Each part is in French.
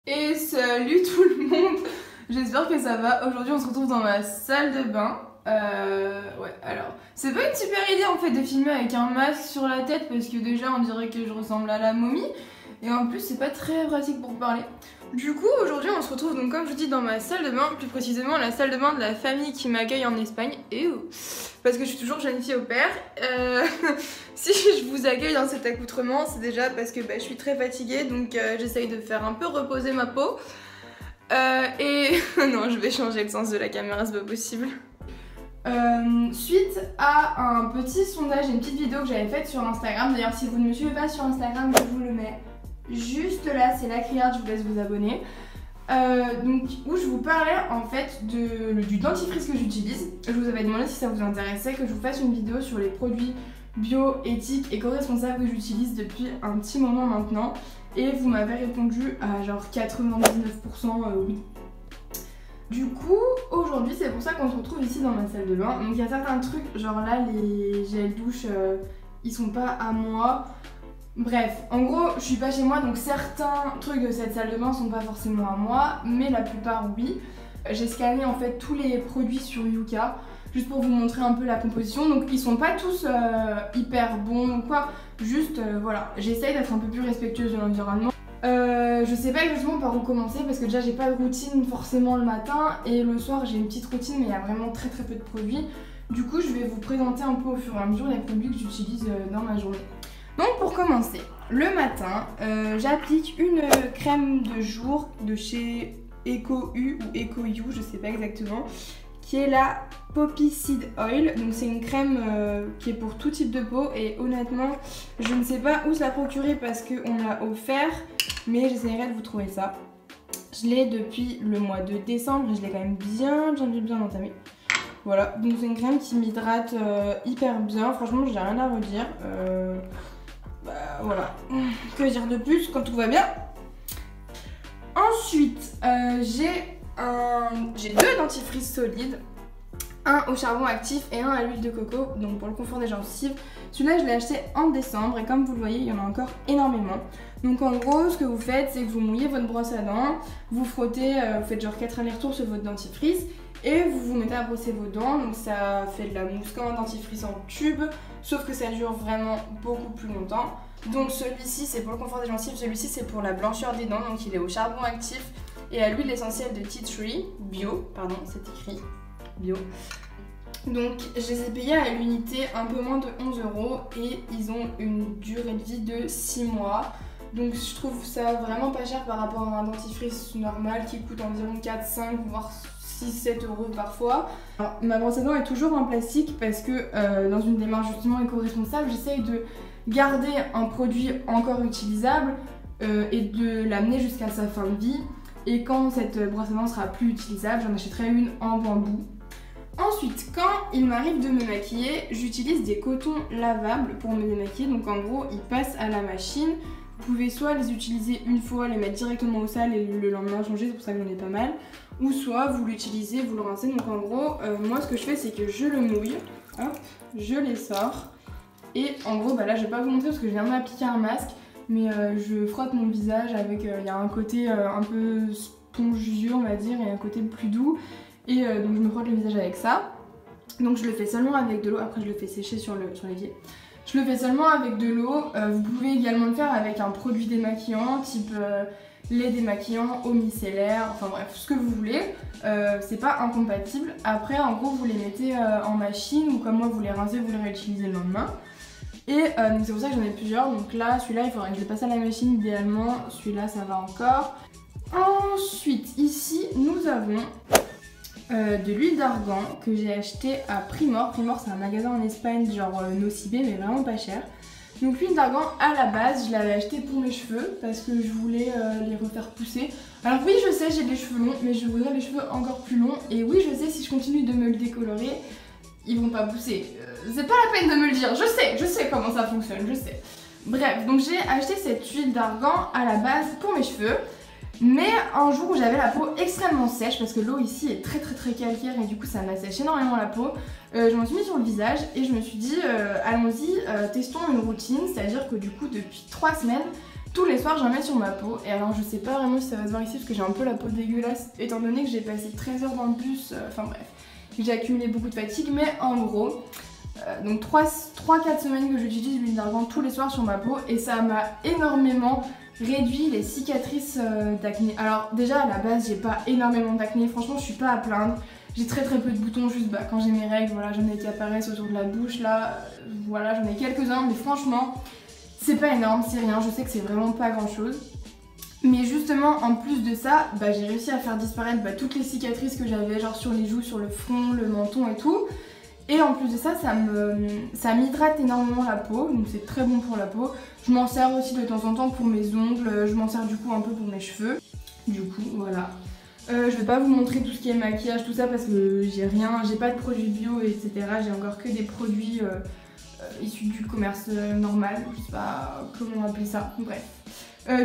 Et salut tout le monde, j'espère que ça va. Aujourd'hui on se retrouve dans ma salle de bain. Ouais, alors c'est pas une super idée en fait de filmer avec un masque sur la tête parce que déjà on dirait que je ressemble à la momie et en plus c'est pas très pratique pour parler. Du coup aujourd'hui on se retrouve donc comme je vous dis dans ma salle de bain, plus précisément la salle de bain de la famille qui m'accueille en Espagne. Et parce que je suis toujours jeune fille au père. Si je vous accueille dans cet accoutrement, c'est déjà parce que je suis très fatiguée, donc j'essaye de faire un peu reposer ma peau. Et non, je vais changer le sens de la caméra, c'est pas possible. Suite à un petit sondage et une petite vidéo que j'avais faite sur Instagram, d'ailleurs si vous ne me suivez pas sur Instagram, je vous le mets juste là, c'est la criarde, je vous laisse vous abonner. Donc où je vous parlais en fait du dentifrice que j'utilise. Je vous avais demandé si ça vous intéressait que je vous fasse une vidéo sur les produits bio, éthiques, éco-responsables que j'utilise depuis un petit moment maintenant. Et vous m'avez répondu à genre 99% oui. Du coup, aujourd'hui, c'est pour ça qu'on se retrouve ici dans ma salle de bain. Donc il y a certains trucs, genre là, les gels douche, ils sont pas à moi. Bref, en gros, je suis pas chez moi, donc certains trucs de cette salle de bain sont pas forcément à moi, mais la plupart oui. J'ai scanné en fait tous les produits sur Yuka, juste pour vous montrer un peu la composition. Donc ils sont pas tous hyper bons ou quoi, juste voilà, j'essaye d'être un peu plus respectueuse de l'environnement. Je sais pas exactement par où commencer parce que déjà j'ai pas de routine forcément le matin et le soir j'ai une petite routine mais il y a vraiment très peu de produits. Du coup je vais vous présenter un peu au fur et à mesure les produits que j'utilise dans ma journée. Donc pour commencer, le matin, j'applique une crème de jour de chez EcoU ou EcoYou, je sais pas exactement, qui est la Poppy Seed Oil. Donc c'est une crème qui est pour tout type de peau et honnêtement, je ne sais pas où se la procurer parce qu'on me l'a offert, mais j'essaierai de vous trouver ça. Je l'ai depuis le mois de décembre et je l'ai quand même bien entamé. Voilà, donc c'est une crème qui m'hydrate hyper bien, franchement j'ai rien à redire. Voilà, que dire de plus quand tout va bien. Ensuite, j'ai deux dentifrices solides, un au charbon actif et un à l'huile de coco, donc pour le confort des gencives. Celui-là je l'ai acheté en décembre et comme vous le voyez il y en a encore énormément. Donc en gros ce que vous faites c'est que vous mouillez votre brosse à dents, vous frottez, vous faites genre 4 allers-retours sur votre dentifrice et vous vous mettez à brosser vos dents. Donc ça fait de la mousse comme un dentifrice en tube, sauf que ça dure vraiment beaucoup plus longtemps. Donc celui-ci c'est pour le confort des gencives, celui-ci c'est pour la blancheur des dents, donc il est au charbon actif et à l'huile essentielle de tea tree, bio, pardon c'est écrit bio. Donc je les ai payés à l'unité un peu moins de 11 € et ils ont une durée de vie de 6 mois. Donc je trouve ça vraiment pas cher par rapport à un dentifrice normal qui coûte environ 4, 5 voire 6-7 € parfois. Alors, ma brosse à dents est toujours en plastique parce que dans une démarche justement éco-responsable, j'essaye de garder un produit encore utilisable et de l'amener jusqu'à sa fin de vie. Et quand cette brosse à dents sera plus utilisable, j'en achèterai une en bambou. Ensuite, quand il m'arrive de me maquiller, j'utilise des cotons lavables pour me démaquiller. Donc en gros, ils passent à la machine. Vous pouvez soit les utiliser une fois, les mettre directement au sale et le lendemain changer, c'est pour ça que j'en ai pas mal. Ou soit vous l'utilisez, vous le rincez. Donc en gros, moi ce que je fais c'est que je le mouille, hop, je les sors. Et en gros, là je vais pas vous montrer parce que je viens de m'appliquer un masque. Mais je frotte mon visage avec, il y a un côté un peu spongieux on va dire et un côté plus doux. Et donc je me frotte le visage avec ça. Donc je le fais seulement avec de l'eau, après je le fais sécher sur l'évier. Je le fais seulement avec de l'eau, vous pouvez également le faire avec un produit démaquillant type lait démaquillant, eau micellaire, enfin bref ce que vous voulez, c'est pas incompatible. Après en gros vous les mettez en machine ou comme moi vous les rincez, vous les réutilisez le lendemain. Et donc c'est pour ça que j'en ai plusieurs, donc là celui-là il faudrait que je le passe à la machine idéalement, celui-là ça va encore. Ensuite ici nous avons de l'huile d'argan que j'ai acheté à Primor. Primor c'est un magasin en Espagne genre Nocibé mais vraiment pas cher. Donc l'huile d'argan à la base je l'avais acheté pour mes cheveux parce que je voulais les refaire pousser. Alors oui je sais j'ai des cheveux longs mais je voudrais les cheveux encore plus longs. Et oui je sais si je continue de me le décolorer ils vont pas pousser. C'est pas la peine de me le dire, je sais comment ça fonctionne, je sais. Bref donc j'ai acheté cette huile d'argan à la base pour mes cheveux. Mais un jour où j'avais la peau extrêmement sèche parce que l'eau ici est très calcaire et du coup ça m'assèche énormément la peau, je m'en suis mis sur le visage et je me suis dit allons-y, testons une routine, c'est à dire que du coup depuis 3 semaines tous les soirs j'en mets sur ma peau. Et alors je sais pas vraiment si ça va se voir ici parce que j'ai un peu la peau dégueulasse étant donné que j'ai passé 13 heures dans le bus, enfin bref, j'ai accumulé beaucoup de fatigue, mais en gros, donc 3-4 semaines que j'utilise l'huile d'argan tous les soirs sur ma peau et ça m'a énormément réduit les cicatrices d'acné. Alors déjà à la base j'ai pas énormément d'acné, franchement je suis pas à plaindre. J'ai très peu de boutons juste quand j'ai mes règles, voilà, j'en ai qui apparaissent autour de la bouche là, voilà, j'en ai quelques-uns, mais franchement c'est pas énorme, c'est rien, je sais que c'est vraiment pas grand chose. Mais justement en plus de ça, j'ai réussi à faire disparaître toutes les cicatrices que j'avais, genre sur les joues, sur le front, le menton et tout. Et en plus de ça, ça m'hydrate énormément la peau, donc c'est très bon pour la peau. Je m'en sers aussi de temps en temps pour mes ongles, je m'en sers du coup un peu pour mes cheveux. Du coup, voilà. Je vais pas vous montrer tout ce qui est maquillage, tout ça, parce que j'ai pas de produits bio, etc. J'ai encore que des produits issus du commerce normal, je sais pas comment appeler ça, bref.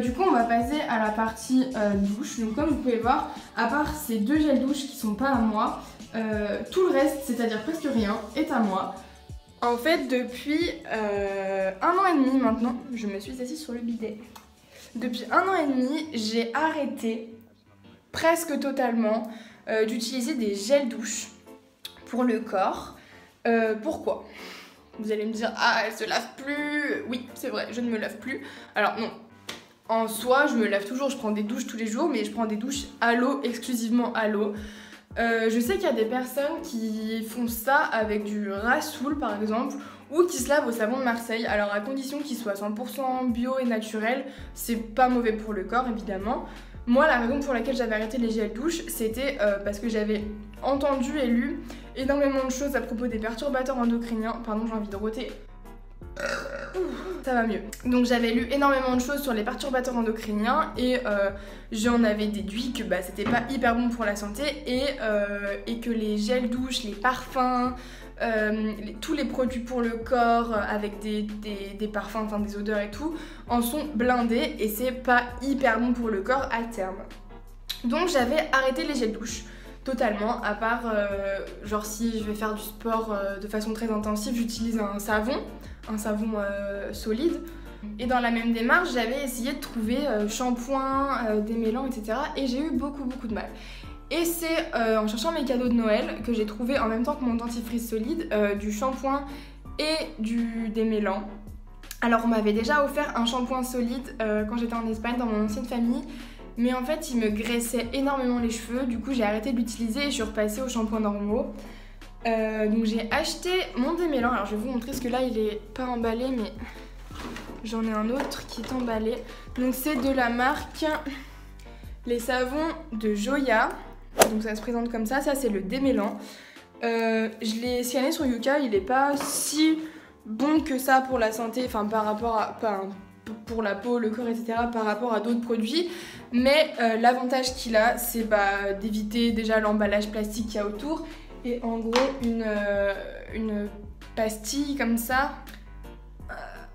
Du coup, on va passer à la partie douche. Donc comme vous pouvez voir, à part ces 2 gels douche qui sont pas à moi, tout le reste, c'est-à-dire presque rien, est à moi. En fait, depuis 1 an et demi maintenant, je me suis assise sur le bidet. Depuis 1 an et demi, j'ai arrêté presque totalement d'utiliser des gels douche pour le corps. Pourquoi ? Vous allez me dire, ah, elle se lave plus. Oui, c'est vrai, je ne me lave plus. Alors non, en soi, je me lave toujours, je prends des douches tous les jours, mais je prends des douches à l'eau, exclusivement à l'eau. Je sais qu'il y a des personnes qui font ça avec du Rassoul par exemple, ou qui se lavent au savon de Marseille. Alors à condition qu'il soit 100% bio et naturel, c'est pas mauvais pour le corps évidemment. Moi, la raison pour laquelle j'avais arrêté les gels douche, c'était parce que j'avais entendu et lu énormément de choses à propos des perturbateurs endocriniens. Pardon, j'ai envie de rôter. Ça va mieux. Donc j'avais lu énormément de choses sur les perturbateurs endocriniens et j'en avais déduit que c'était pas hyper bon pour la santé et que les gels douche, les parfums, tous les produits pour le corps avec des parfums, enfin des odeurs et tout, en sont blindés et c'est pas hyper bon pour le corps à terme. Donc j'avais arrêté les gels douche totalement, à part genre si je vais faire du sport de façon très intensive, j'utilise un savon solide. Et dans la même démarche, j'avais essayé de trouver shampoing, démêlant, etc. Et j'ai eu beaucoup de mal. Et c'est en cherchant mes cadeaux de Noël que j'ai trouvé en même temps que mon dentifrice solide du shampoing et du démêlant. Alors on m'avait déjà offert un shampoing solide quand j'étais en Espagne dans mon ancienne famille. Mais en fait il me graissait énormément les cheveux, du coup j'ai arrêté de l'utiliser et je suis repassée aux shampoings normaux. Donc j'ai acheté mon démêlant, alors je vais vous montrer parce que là il est pas emballé mais j'en ai un autre qui est emballé. Donc c'est de la marque les savons de Joya, donc ça se présente comme ça c'est le démêlant. Je l'ai scanné sur Yuka, il est pas si bon que ça pour la santé, enfin par rapport à... pour la peau, le corps, etc. par rapport à d'autres produits. Mais l'avantage qu'il a, c'est d'éviter déjà l'emballage plastique qu'il y a autour. Et en gros, une pastille comme ça,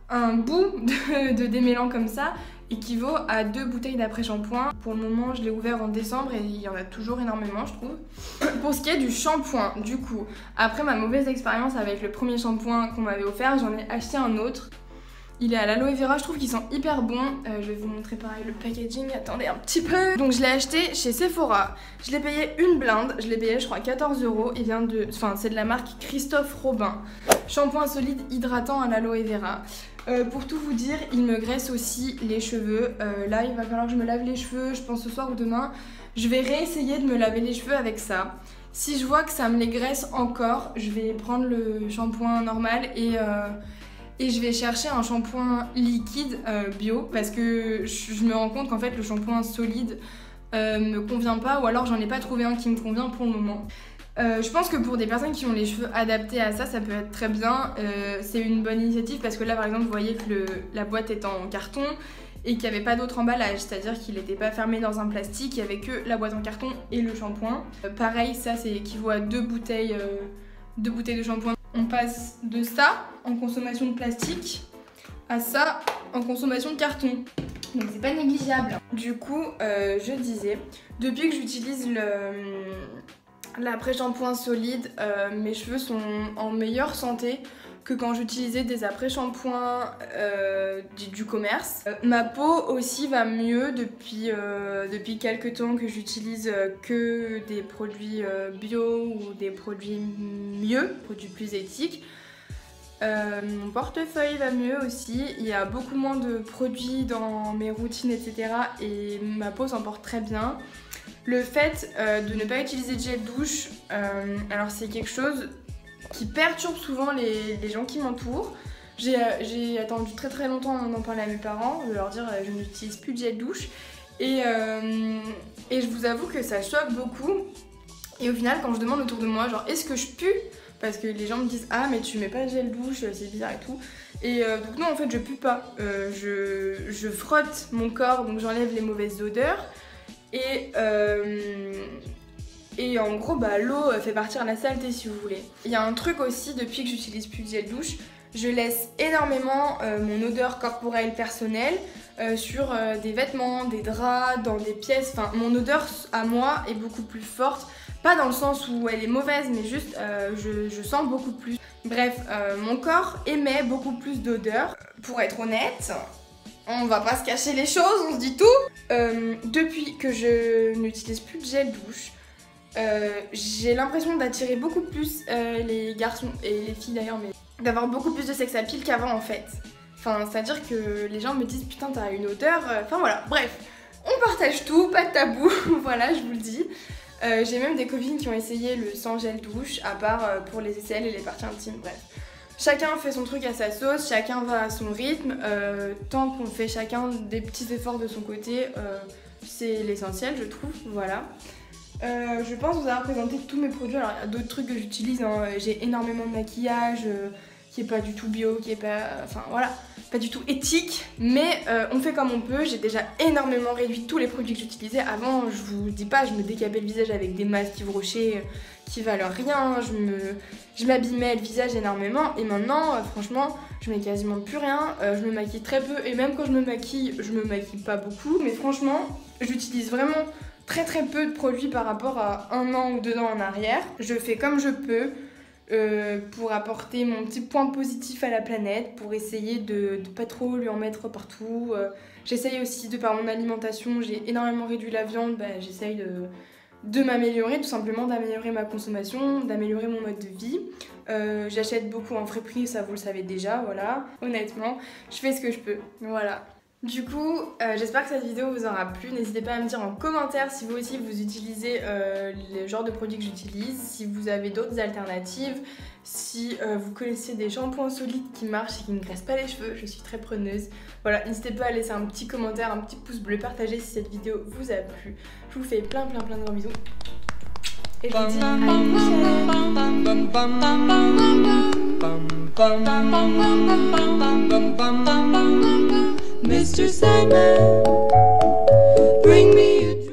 un bout de démêlant comme ça, équivaut à 2 bouteilles d'après-shampoing. Pour le moment, je l'ai ouvert en décembre et il y en a toujours énormément, je trouve. Pour ce qui est du shampoing, du coup, après ma mauvaise expérience avec le premier shampoing qu'on m'avait offert, j'en ai acheté un autre. Il est à l'aloe vera, je trouve qu'ils sont hyper bons. Je vais vous montrer pareil le packaging, attendez un petit peu. Donc je l'ai acheté chez Sephora. Je l'ai payé une blinde, je l'ai payé je crois 14 €. Il vient de... Enfin c'est de la marque Christophe Robin. Shampoing solide hydratant à l'aloe vera. Pour tout vous dire, il me graisse aussi les cheveux. Là il va falloir que je me lave les cheveux, je pense ce soir ou demain. Je vais réessayer de me laver les cheveux avec ça. Si je vois que ça me les graisse encore, je vais prendre le shampoing normal et je vais chercher un shampoing liquide bio parce que je me rends compte qu'en fait le shampoing solide me convient pas ou alors j'en ai pas trouvé un qui me convient pour le moment. Je pense que pour des personnes qui ont les cheveux adaptés à ça, ça peut être très bien. C'est une bonne initiative parce que là par exemple vous voyez que la boîte est en carton et qu'il n'y avait pas d'autre emballage, c'est-à-dire qu'il n'était pas fermé dans un plastique, il n'y avait que la boîte en carton et le shampoing. Pareil, ça c'est équivaut à 2 bouteilles de shampoing. On passe de ça en consommation de plastique à ça en consommation de carton. Donc c'est pas négligeable. Du coup, je disais, depuis que j'utilise l'après-shampoing solide, mes cheveux sont en meilleure santé. que quand j'utilisais des après-shampoings du commerce. Ma peau aussi va mieux depuis quelques temps que j'utilise que des produits bio ou des produits mieux, produits plus éthiques. Mon portefeuille va mieux aussi, il y a beaucoup moins de produits dans mes routines, etc. et ma peau s'en porte très bien. Le fait de ne pas utiliser de gel douche, alors c'est quelque chose qui perturbe souvent les gens qui m'entourent. J'ai attendu très longtemps d'en parler à mes parents, de leur dire je n'utilise plus de gel douche. Et je vous avoue que ça choque beaucoup. Et au final, quand je demande autour de moi, genre est-ce que je pue? Parce que les gens me disent ah mais tu mets pas de gel douche, c'est bizarre et tout. Et donc non, en fait je pue pas. Je frotte mon corps, donc j'enlève les mauvaises odeurs. Et en gros, bah, l'eau fait partir la saleté si vous voulez. Il y a un truc aussi, depuis que j'utilise plus de gel douche, je laisse énormément mon odeur corporelle personnelle sur des vêtements, des draps, dans des pièces. Enfin, mon odeur à moi est beaucoup plus forte. Pas dans le sens où elle est mauvaise, mais juste je sens beaucoup plus. Bref, mon corps émet beaucoup plus d'odeur. Pour être honnête, on va pas se cacher les choses, on se dit tout. Depuis que je n'utilise plus de gel douche, j'ai l'impression d'attirer beaucoup plus les garçons et les filles d'ailleurs, mais d'avoir beaucoup plus de sex appeal qu'avant en fait. Enfin, c'est-à-dire que les gens me disent putain t'as une odeur, enfin voilà, bref, on partage tout, pas de tabou, voilà je vous le dis. J'ai même des copines qui ont essayé le sans gel douche, à part pour les aisselles et les parties intimes, bref. Chacun fait son truc à sa sauce, chacun va à son rythme, tant qu'on fait chacun des petits efforts de son côté, c'est l'essentiel je trouve, voilà. Je pense vous avoir présenté tous mes produits, alors il y a d'autres trucs que j'utilise, hein. J'ai énormément de maquillage qui est pas du tout bio, qui est pas, enfin voilà, pas du tout éthique, mais on fait comme on peut. J'ai déjà énormément réduit tous les produits que j'utilisais. Avant, je vous dis pas, je me décapais le visage avec des masques Yves Rocher qui valent rien, je m'abîmais le visage énormément et maintenant, franchement, je mets quasiment plus rien, je me maquille très peu et même quand je me maquille pas beaucoup, mais franchement, j'utilise vraiment très peu de produits par rapport à 1 an ou 2 ans en arrière. Je fais comme je peux pour apporter mon petit point positif à la planète, pour essayer de pas trop lui en mettre partout. J'essaye aussi, de par mon alimentation, j'ai énormément réduit la viande, bah, j'essaye de m'améliorer, tout simplement d'améliorer ma consommation, d'améliorer mon mode de vie. J'achète beaucoup en friperie, ça vous le savez déjà, voilà. Honnêtement, je fais ce que je peux, voilà. Du coup, j'espère que cette vidéo vous aura plu. N'hésitez pas à me dire en commentaire si vous aussi vous utilisez le genre de produits que j'utilise, si vous avez d'autres alternatives, si vous connaissez des shampoings solides qui marchent et qui ne graissent pas les cheveux, je suis très preneuse. Voilà, n'hésitez pas à laisser un petit commentaire, un petit pouce bleu, partager si cette vidéo vous a plu. Je vous fais plein de gros bisous. Et je vous dis à une prochaine. Mr. Sandman, bring me